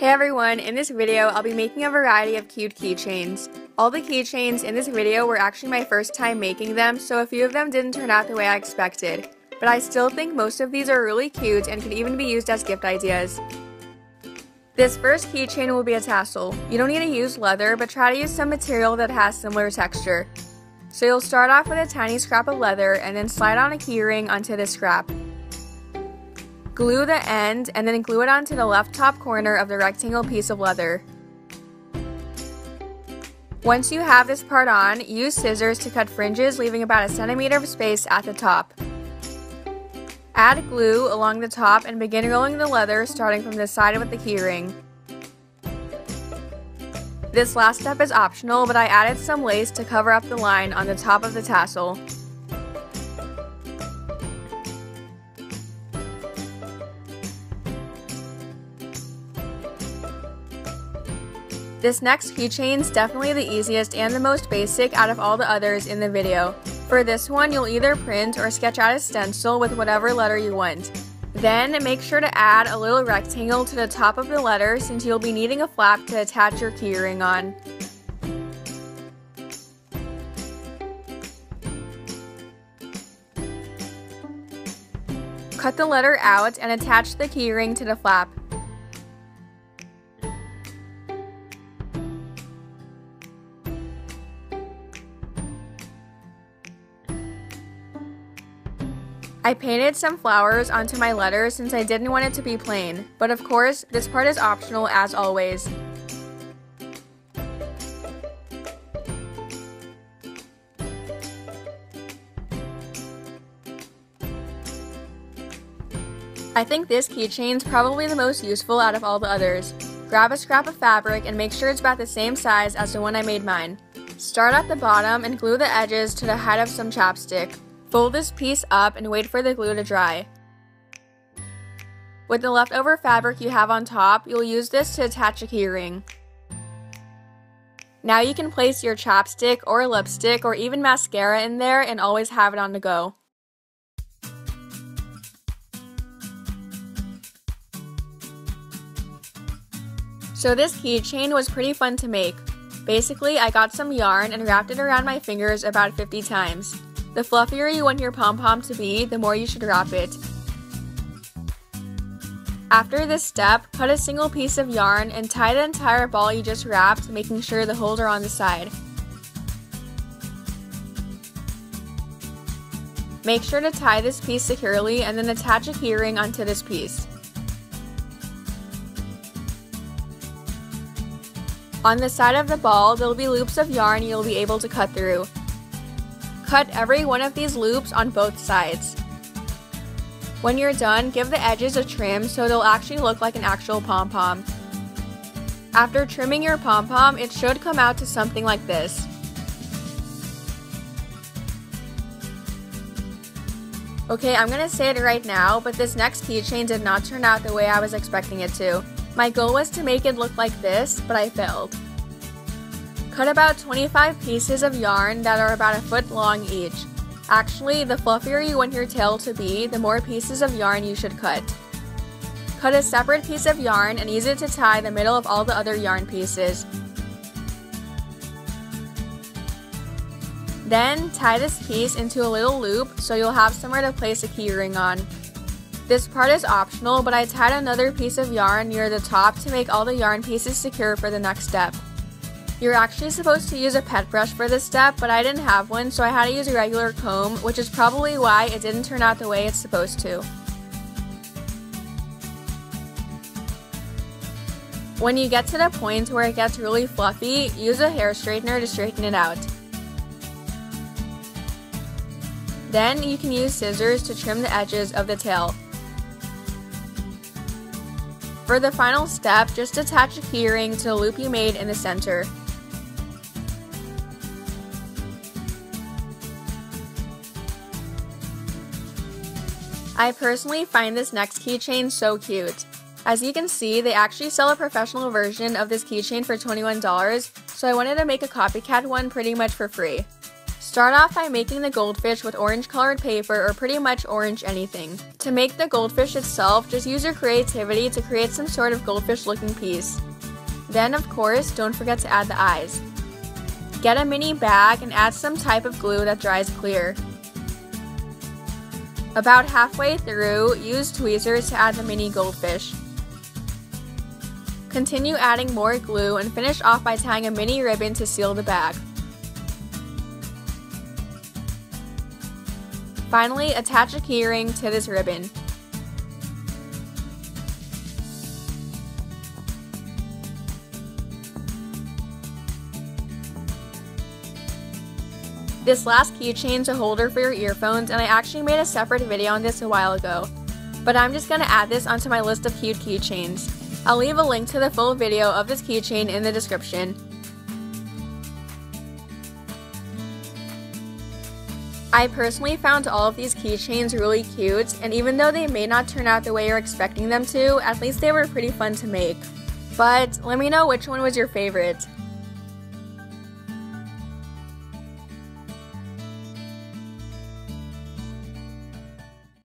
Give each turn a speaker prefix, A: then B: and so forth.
A: Hey everyone, in this video I'll be making a variety of cute keychains. All the keychains in this video were actually my first time making them, so a few of them didn't turn out the way I expected. But I still think most of these are really cute and could even be used as gift ideas. This first keychain will be a tassel. You don't need to use leather, but try to use some material that has similar texture. So you'll start off with a tiny scrap of leather and then slide on a keyring onto this scrap. Glue the end and then glue it onto the left top corner of the rectangle piece of leather. Once you have this part on, use scissors to cut fringes, leaving about 1 centimeter of space at the top. Add glue along the top and begin rolling the leather starting from the side with the keyring. This last step is optional, but I added some lace to cover up the line on the top of the tassel. This next keychain is definitely the easiest and the most basic out of all the others in the video. For this one, you'll either print or sketch out a stencil with whatever letter you want. Then make sure to add a little rectangle to the top of the letter since you'll be needing a flap to attach your keyring on. Cut the letter out and attach the keyring to the flap. I painted some flowers onto my letter since I didn't want it to be plain, but of course, this part is optional as always. I think this keychain is probably the most useful out of all the others. Grab a scrap of fabric and make sure it's about the same size as the one I made mine. Start at the bottom and glue the edges to the height of some chapstick. Fold this piece up and wait for the glue to dry. With the leftover fabric you have on top, you'll use this to attach a keyring. Now you can place your chapstick or lipstick or even mascara in there and always have it on the go. So this keychain was pretty fun to make. Basically, I got some yarn and wrapped it around my fingers about 50 times. The fluffier you want your pom-pom to be, the more you should wrap it. After this step, cut a single piece of yarn and tie the entire ball you just wrapped, making sure the holes are on the side. Make sure to tie this piece securely and then attach a keyring onto this piece. On the side of the ball, there will be loops of yarn you'll be able to cut through. Cut every one of these loops on both sides. When you're done, give the edges a trim so they'll actually look like an actual pom-pom. After trimming your pom-pom, it should come out to something like this. Okay, I'm gonna say it right now, but this next keychain did not turn out the way I was expecting it to. My goal was to make it look like this, but I failed. Cut about 25 pieces of yarn that are about 1 foot long each. Actually, the fluffier you want your tail to be, the more pieces of yarn you should cut. Cut a separate piece of yarn and use it to tie the middle of all the other yarn pieces. Then, tie this piece into a little loop so you'll have somewhere to place a keyring on. This part is optional, but I tied another piece of yarn near the top to make all the yarn pieces secure for the next step. You're actually supposed to use a pet brush for this step, but I didn't have one, so I had to use a regular comb, which is probably why it didn't turn out the way it's supposed to. When you get to the point where it gets really fluffy, use a hair straightener to straighten it out. Then you can use scissors to trim the edges of the tail. For the final step, just attach a keyring to the loop you made in the center. I personally find this next keychain so cute. As you can see, they actually sell a professional version of this keychain for $21, so I wanted to make a copycat one pretty much for free. Start off by making the goldfish with orange colored paper or pretty much orange anything. To make the goldfish itself, just use your creativity to create some sort of goldfish looking piece. Then of course, don't forget to add the eyes. Get a mini bag and add some type of glue that dries clear. About halfway through, use tweezers to add the mini goldfish. Continue adding more glue and finish off by tying a mini ribbon to seal the bag. Finally, attach a keyring to this ribbon. This last keychain is a holder for your earphones, and I actually made a separate video on this a while ago. But I'm just gonna add this onto my list of cute keychains. I'll leave a link to the full video of this keychain in the description. I personally found all of these keychains really cute, and even though they may not turn out the way you're expecting them to, at least they were pretty fun to make. But let me know which one was your favorite.